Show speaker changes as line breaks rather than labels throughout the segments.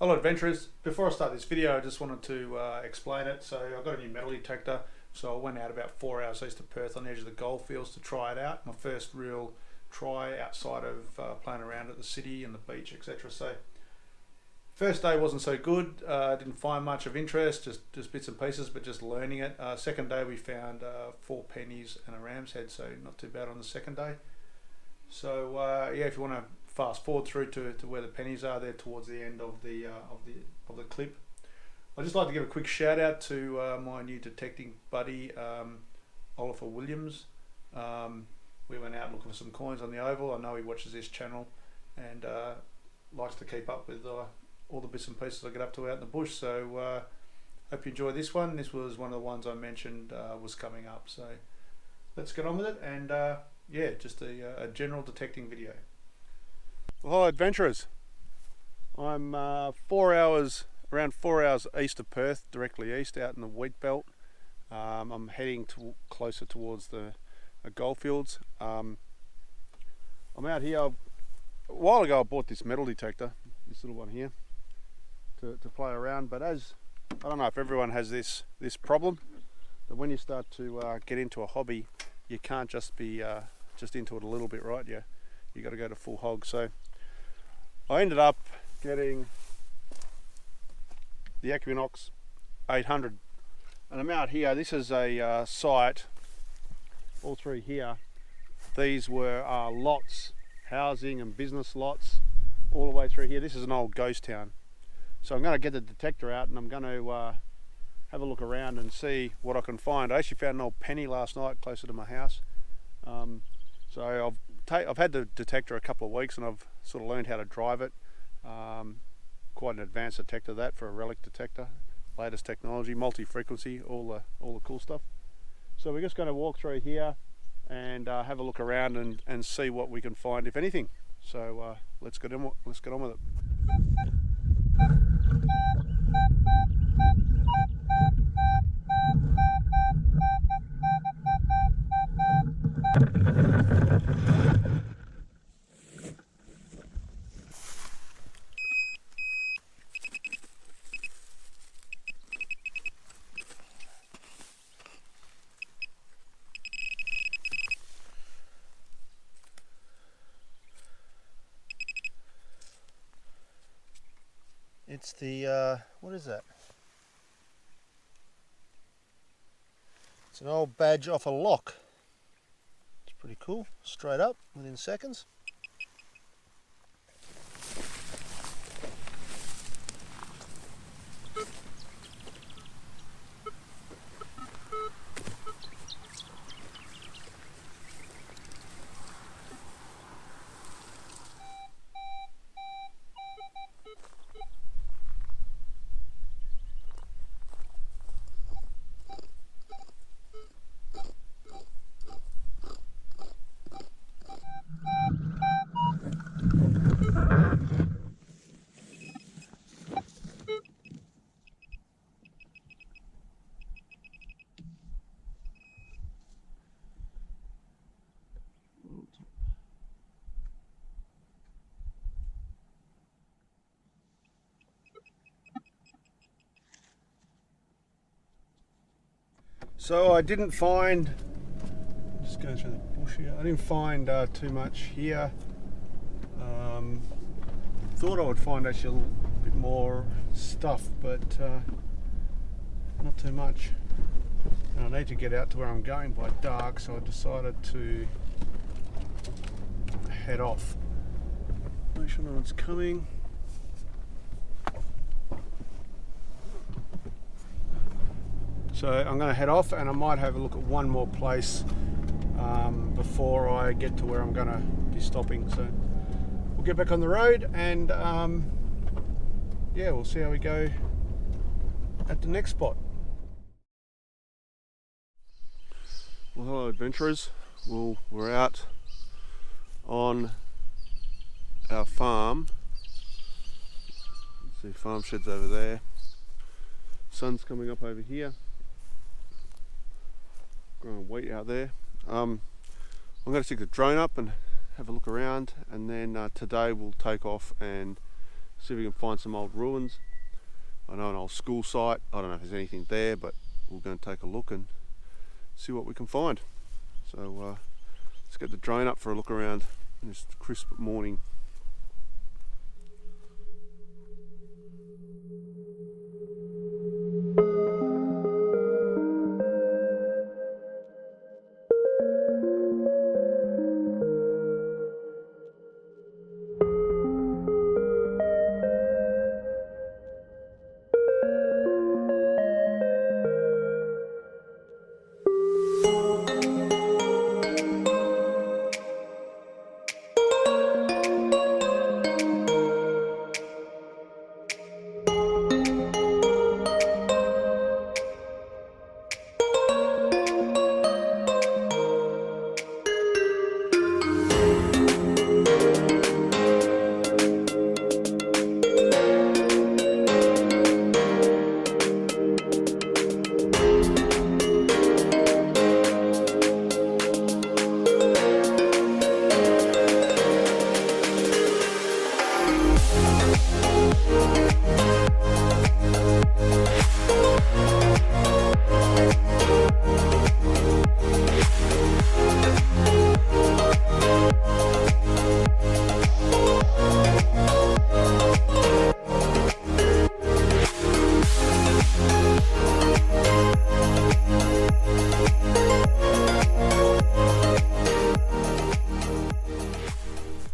Hello adventurers, before I start this video I just wanted to explain it. So I've got a new metal detector, so I went out about 4 hours east of Perth on the edge of the goldfields to try it out. My first real try outside of playing around at the city and the beach, etc. So first day wasn't so good, didn't find much of interest, just bits and pieces, but just learning it. Second day we found 4 pennies and a ram's head, so not too bad on the second day. So yeah, if you want to fast forward through to where the pennies are, there towards the end of the clip. I'd just like to give a quick shout out to my new detecting buddy, Oliver Williams. We went out looking for some coins on the oval. I know he watches this channel and likes to keep up with all the bits and pieces I get up to out in the bush. So hope you enjoy this one. This was one of the ones I mentioned was coming up. So let's get on with it, and yeah, just a general detecting video. Well, hello adventurers. I'm around 4 hours east of Perth, directly east, out in the wheatbelt. I'm heading closer towards the goldfields. I'm out here. A while ago I bought this metal detector, this little one here, to play around, but I don't know if everyone has this problem, that when you start to get into a hobby, you can't just be just into it a little bit, right? You got to go to full hog. So I ended up getting the Equinox 800, and I'm out here. This is a site, all through here. These were lots, housing and business lots, all the way through here. This is an old ghost town. So I'm going to get the detector out and I'm going to have a look around and see what I can find. I actually found an old penny last night closer to my house. So I've had the detector a couple of weeks and I've sort of learned how to drive it. Quite an advanced detector that for a relic detector, latest technology, multi-frequency, all the cool stuff. So we're just going to walk through here and have a look around and see what we can find, if anything. So let's get on with it. It's the, what is that? It's an old badge off a lock. It's pretty cool, straight up, within seconds. So I didn't find, just going through the bush here, I didn't find too much here. Thought I would find actually a little bit more stuff, but not too much. And I need to get out to where I'm going by dark, so I decided to head off. Make sure no one's coming. So I'm going to head off, and I might have a look at one more place before I get to where I'm going to be stopping. So we'll get back on the road and yeah, we'll see how we go at the next spot. Well, hello adventurers. Well, we're out on our farm. See, farm shed's over there. Sun's coming up over here. Growing wheat out there. I'm going to stick the drone up and have a look around, and then today we'll take off and
see if we can find some old ruins. I know an old school site. I don't know if there's anything there, but we're going to take a look and see what we can find. So let's get the drone up for a look around this crisp morning.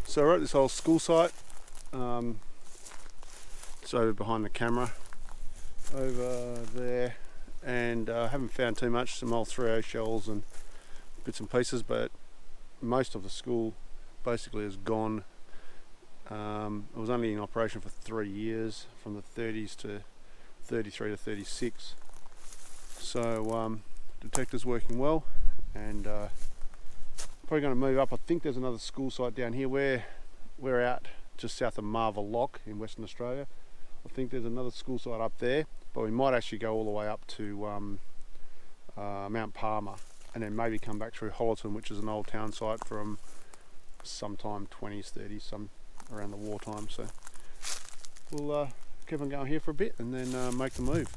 So we're at this old school site. It's over behind the camera over there, and I haven't found too much. Some old 3O shells and bits and pieces, but most of the school basically is gone. It was only in operation for 3 years, from the 30s to 33 to 36. So detector's working well, and probably going to move up. I think there's another school site down here. We're out just south of Marvel Lock in Western Australia. I think there's another school site up there, but we might actually go all the way up to Mount Palmer, and then maybe come back through Hollerton, which is an old town site from sometime 20s, 30s, some around the wartime. So we'll keep on going here for a bit and then make the move.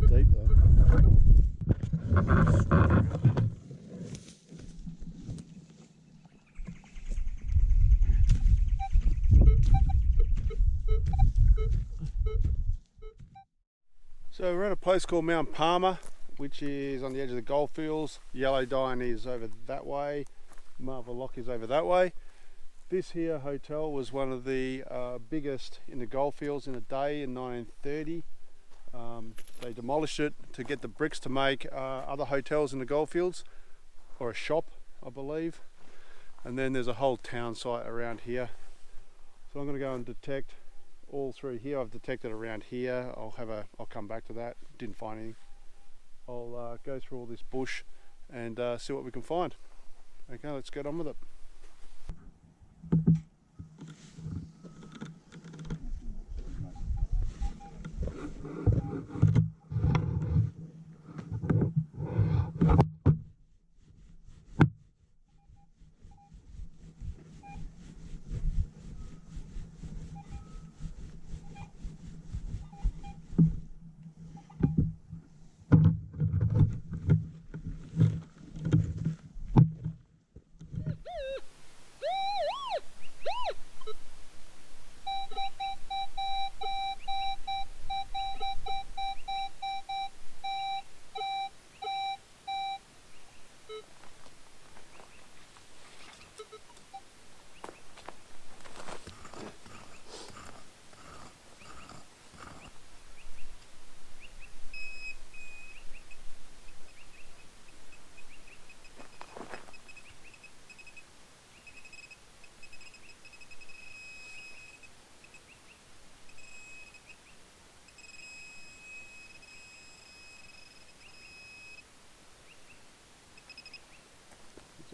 Deep though. So we're at a place called Mount Palmer, which is on the edge of the goldfields. Yellowdine is over that way. Marvel Lock is over that way. This here hotel was one of the biggest in the goldfields in a day in 1930. They demolished it to get the bricks to make other hotels in the goldfields, or a shop, I believe. And then there's a whole town site around here. So I'm going to go and detect all through here. I've detected around here. I'll come back to that. Didn't find anything. I'll go through all this bush and see what we can find. Okay, let's get on with it.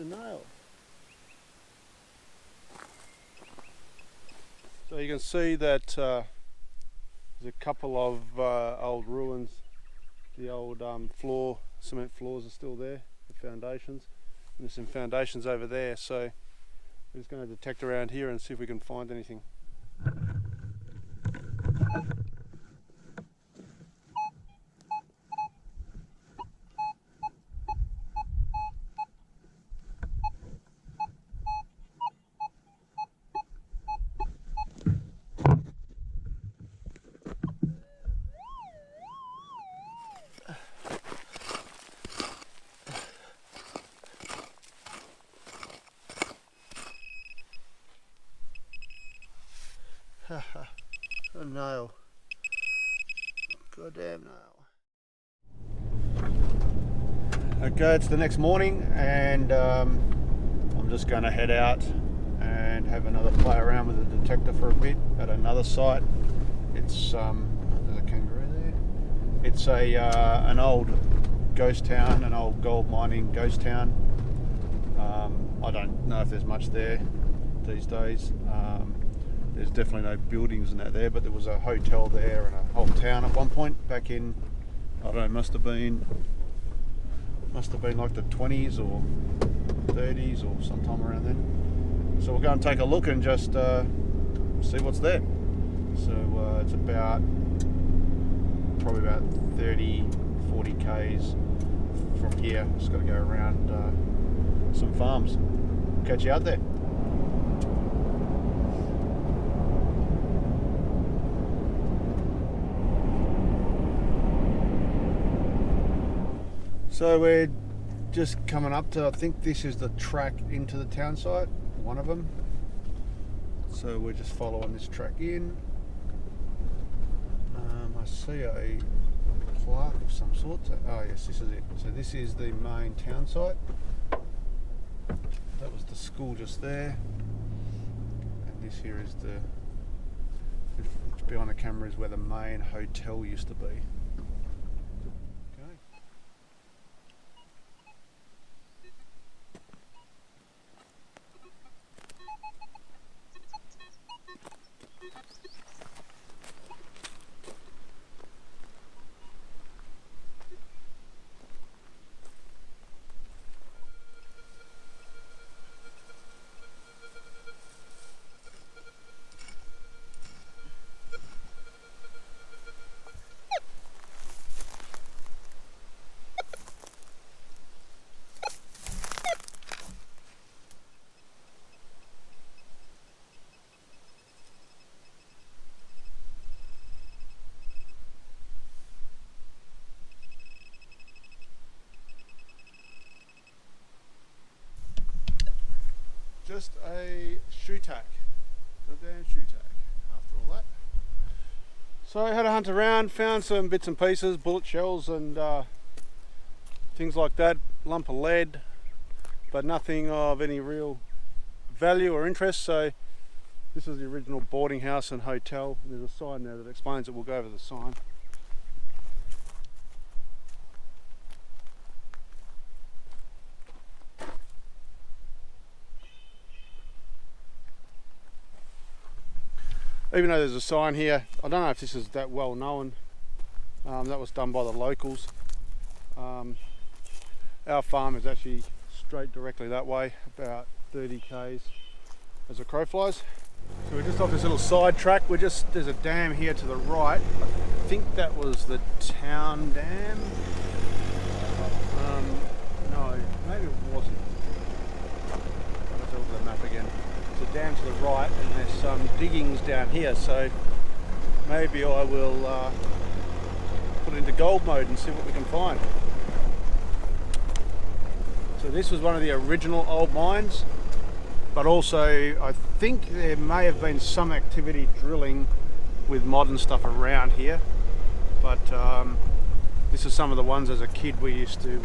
a nail. So you can see that there's a couple of old ruins. The old cement floors are still there, the foundations. And there's some foundations over there, so we're just going to detect around here and see if we can find anything. A nail. Goddamn nail. Okay, it's the next morning and I'm just going to head out and have another play around with the detector for a bit at another site. It's there's a kangaroo there. It's an old ghost town, an old gold mining ghost town. I don't know if there's much there these days. There's definitely no buildings and that there, but there was a hotel there and a whole town at one point back in, I don't know, must have been like the 20s or 30s or sometime around then. So we'll go and take a look and just see what's there. So it's probably about 30-40 k's from here. Just got to go around some farms. Catch you out there. So we're just coming up to, I think this is the track into the town site, one of them. So we're just following this track in. I see a plaque of some sort. Oh yes, this is it. So this is the main town site. That was the school just there. And this here is behind the camera is where the main hotel used to be. Just a shoe tack. Goddamn shoe tack after all that. So I had a hunt around, found some bits and pieces, bullet shells and things like that, lump of lead, but nothing of any real value or interest. So this is the original boarding house and hotel. There's a sign there that explains it. We'll go over the sign. Even though there's a sign here, I don't know if this is that well known. That was done by the locals. Our farm is actually straight directly that way, about 30 k's as a crow flies. So we're just off this little side track. There's a dam here to the right. I think that was the town dam. No, maybe it wasn't. I'll have to look at the map again. There's a dam to the right and there's some diggings down here, so maybe I will put it into gold mode and see what we can find. So this was one of the original old mines, but also I think there may have been some activity drilling with modern stuff around here, but this is some of the ones as a kid we used to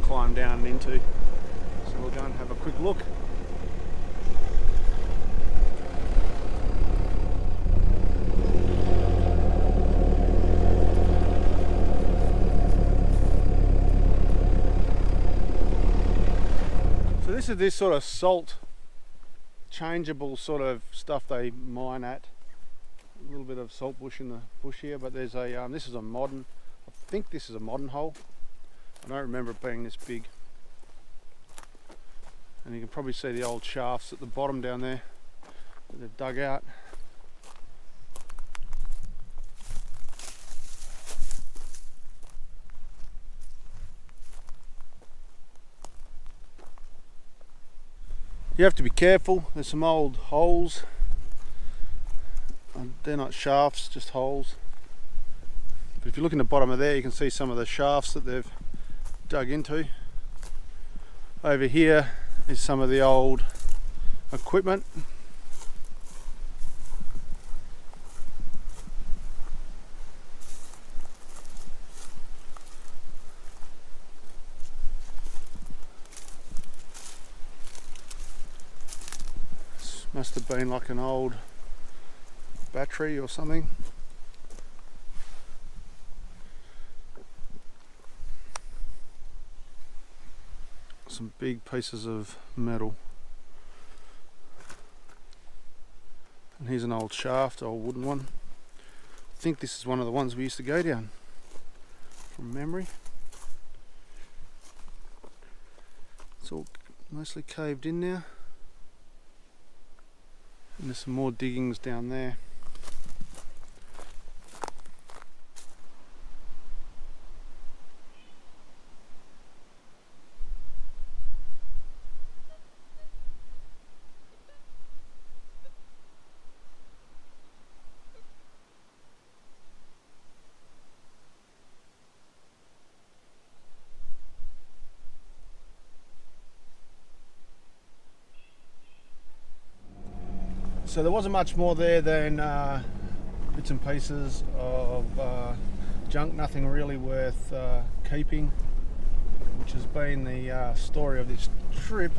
climb down into. So we'll go and have a quick look. This is this sort of salt changeable sort of stuff they mine at. A little bit of salt bush in the bush here, but there's a this is a modern, I think this is a modern hole. I don't remember it being this big. And you can probably see the old shafts at the bottom down there that they've dug out. You have to be careful, there's some old holes. They're not shafts, just holes. But if you look in the bottom of there, you can see some of the shafts that they've dug into. Over here is some of the old equipment. This must have been like an old battery or something. Some big pieces of metal. And here's an old shaft, old wooden one. I think this is one of the ones we used to go down from memory. It's all mostly caved in now. And there's some more diggings down there. So there wasn't much more there than bits and pieces of junk, nothing really worth keeping, which has been the story of this trip.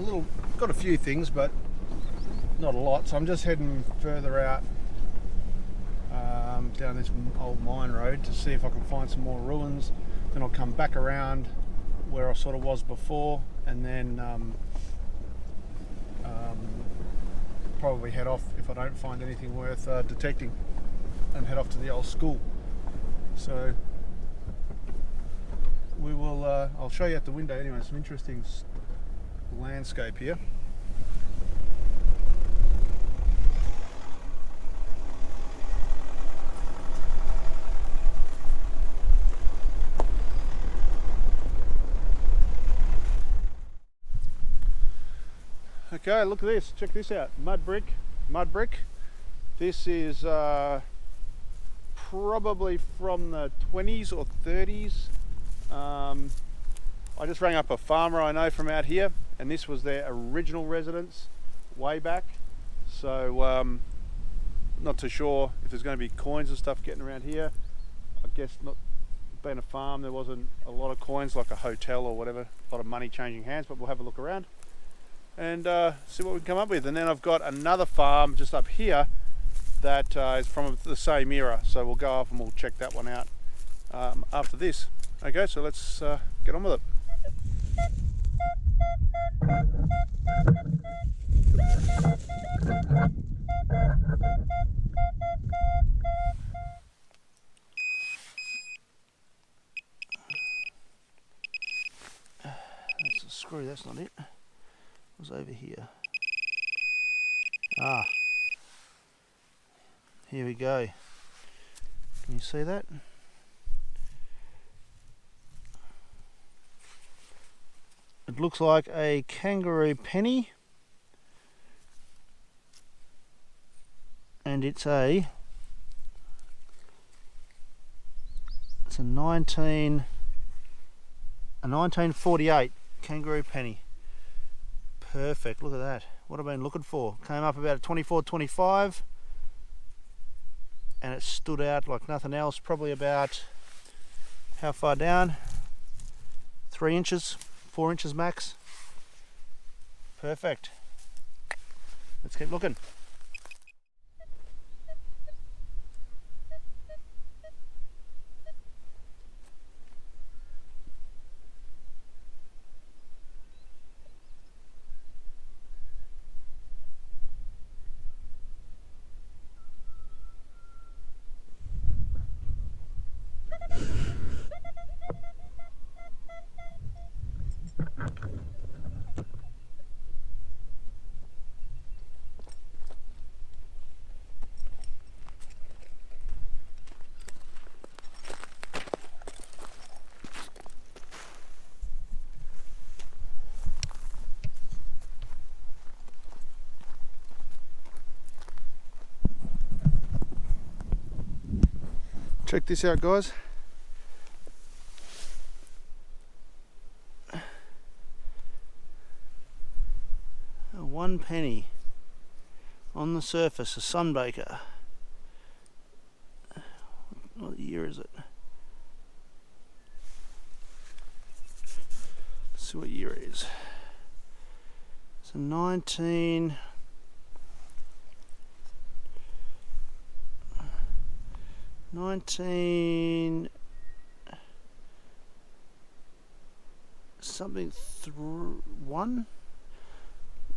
Got a few things, but not a lot. So I'm just heading further out down this old mine road to see if I can find some more ruins. Then I'll come back around where I sort of was before, and then probably head off if I don't find anything worth detecting, and head off to the old school. So we will I'll show you at the window anyway, some interesting landscape here. Okay, look at this, check this out, mud brick. This is probably from the 20s or 30s. I just rang up a farmer I know from out here, and this was their original residence way back. So not too sure if there's going to be coins and stuff getting around here. I guess not being a farm, there wasn't a lot of coins like a hotel or whatever, a lot of money changing hands, but we'll have a look around and see what we can come up with. And then I've got another farm just up here that is from the same era, so we'll go off and we'll check that one out after this. Okay, so let's get on with it. That's a screw, that's not it. It was over here. Ah, here we go. Can you see that? It looks like a kangaroo penny, and it's a 1948 kangaroo penny. Perfect, look at that. What I've been looking for. Came up about 24-25, and it stood out like nothing else. Probably about, how far down? 3 inches, 4 inches max. Perfect. Let's keep looking. Check this out, guys. A 1 penny on the surface, a sunbaker. What year is it? Let's see what year it is. It's a 19... something through 1.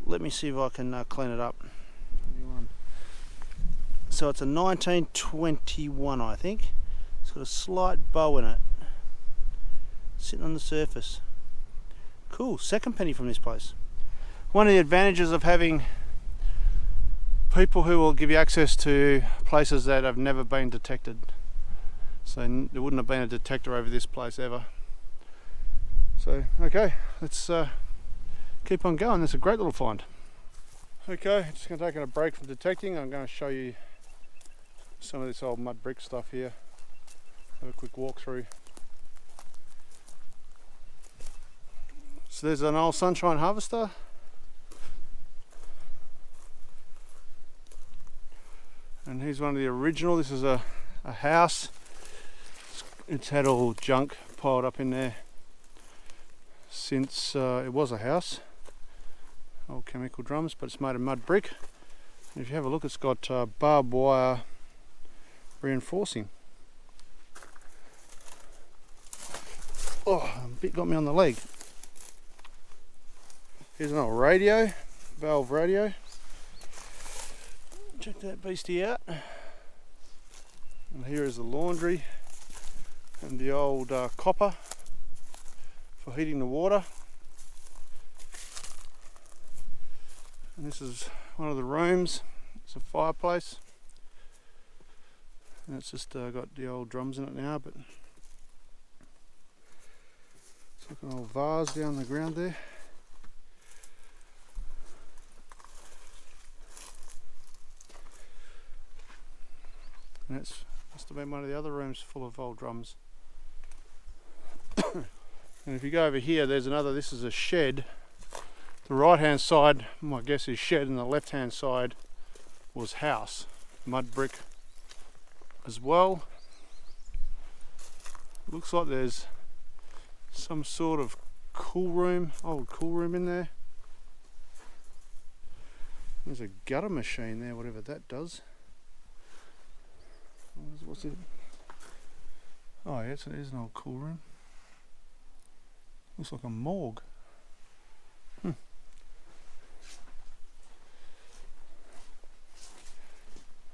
Let me see if I can clean it up. So it's a 1921, I think. It's got a slight bow in it, sitting on the surface. Cool, second penny from this place. One of the advantages of having people who will give you access to places that have never been detected. So there wouldn't have been a detector over this place ever. So okay, let's keep on going. That's a great little find. Okay, just going to take a break from detecting. I'm going to show you some of this old mud brick stuff here. Have a quick walk through. So there's an old sunshine harvester. And here's one of the original. This is a house. It's had all junk piled up in there since it was a house. Old chemical drums, but it's made of mud brick. And if you have a look, it's got barbed wire reinforcing. Oh, a bit got me on the leg. Here's an old radio, valve radio. Check that beastie out. And here is the laundry and the old copper for heating the water. And this is one of the rooms. It's a fireplace. And it's just got the old drums in it now, but it's like an old vase down the ground there. And that's must have been one of the other rooms full of old drums. And if you go over here, there's another. This is a shed. The right hand side, my guess, is shed, and the left hand side was house, mud brick as well. Looks like there's some sort of cool room, old cool room in there. There's a gutter machine there, whatever that does. What's it? Oh yes, it is an old cool room. Looks like a morgue.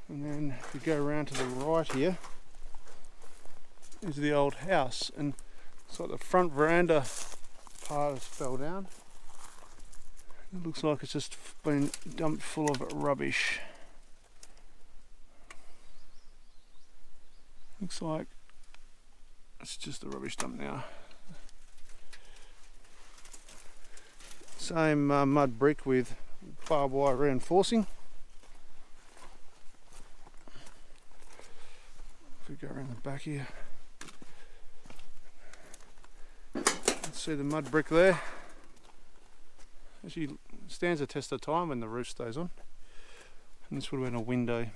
And then if you go around to the right here, is the old house, and it's like the front veranda part has fell down. It looks like it's just been dumped full of rubbish. Looks like it's just a rubbish dump now. Same mud brick with barbed wire reinforcing. If we go around the back here, let's see the mud brick there. Actually stands a test of time when the roof stays on. And this would have been a window.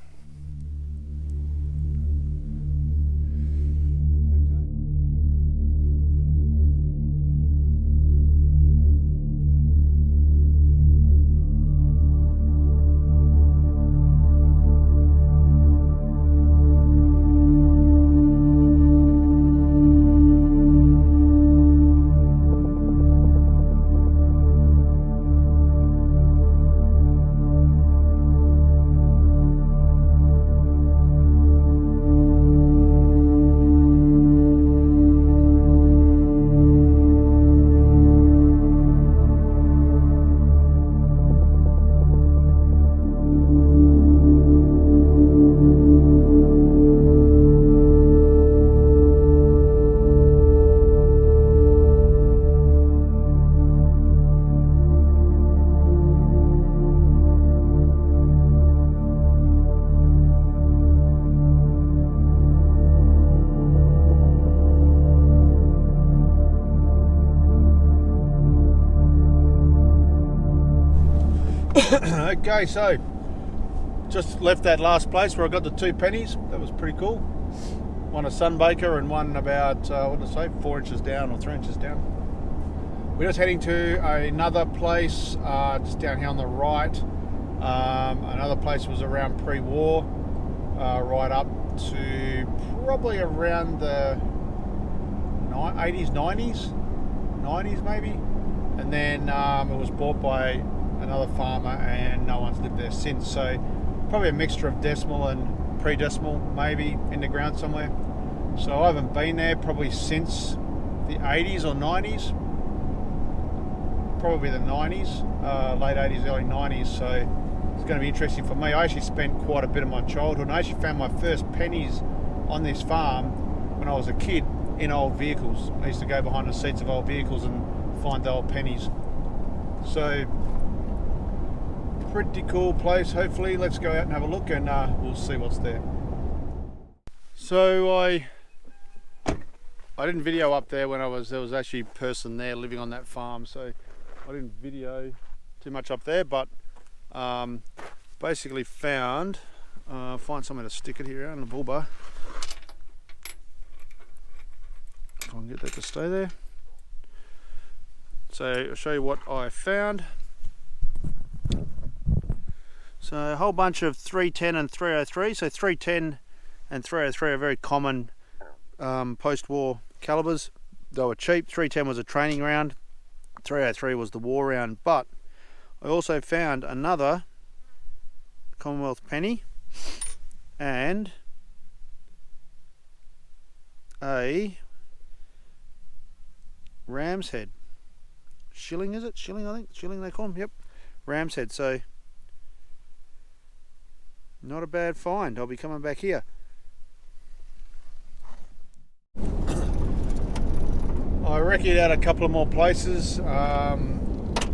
Okay, so just left that last place where I got the 2 pennies. That was pretty cool. One a sunbaker and one about, what did I say, 4 inches down or 3 inches down. We're just heading to another place just down here on the right. Another place was around pre-war, right up to probably around the 80s, 90s maybe. And then it was bought by another farmer and no one's lived there since. So probably a mixture of decimal and pre-decimal maybe in the ground somewhere. So I haven't been there probably since the 80s or 90s. Probably the 90s, late 80s, early 90s. So it's going to be interesting for me. I actually spent quite a bit of my childhood, and I actually found my first pennies on this farm when I was a kid in old vehicles. I used to go behind the seats of old vehicles and find the old pennies. So pretty cool place. Hopefully let's go out and have a look, and we'll see what's there. So I didn't video up there when there was actually a person there living on that farm, so I didn't video too much up there, but basically find somewhere to stick it here on the bull bar. If I can get that to stay there. So I'll show you what I found. So a whole bunch of 310 and 303. So 310 and 303 are very common post-war calibers. They were cheap. 310 was a training round. 303 was the war round. But I also found another Commonwealth penny and a ram's head. Shilling, is it? Shilling, I think. Shilling they call them. Yep. Ram's head. So not a bad find. I'll be coming back here. I reckon out a couple of more places.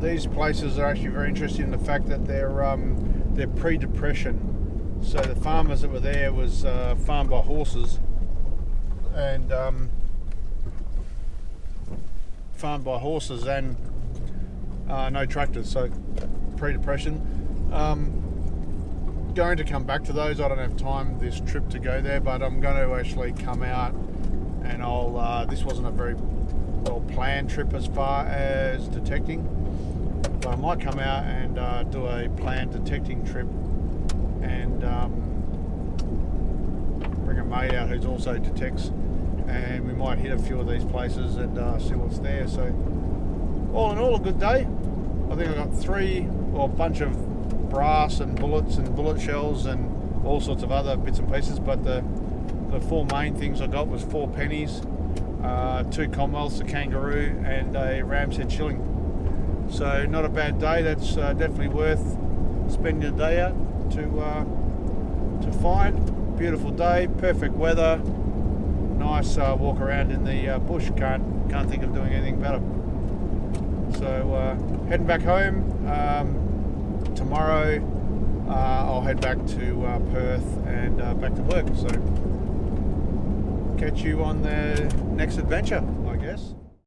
These places are actually very interesting in the fact that they're pre-depression. So the farmers that were there was farmed by horses, and no tractors. So pre-depression. Going to come back to those. I don't have time this trip to go there, but I'm going to actually come out and I'll this wasn't a very well planned trip as far as detecting, but I might come out and do a planned detecting trip and bring a mate out who's also detects, and we might hit a few of these places and see what's there. So all in all, a good day. I think I got a bunch of brass and bullets and bullet shells and all sorts of other bits and pieces, but the 4 main things I got was 4 pennies, 2 Commonwealths, a kangaroo and a ram's head shilling. So not a bad day. That's definitely worth spending a day out to find. Beautiful day, perfect weather, nice walk around in the bush. Can't think of doing anything better. So heading back home. Tomorrow I'll head back to Perth and back to work. So catch you on the next adventure, I guess.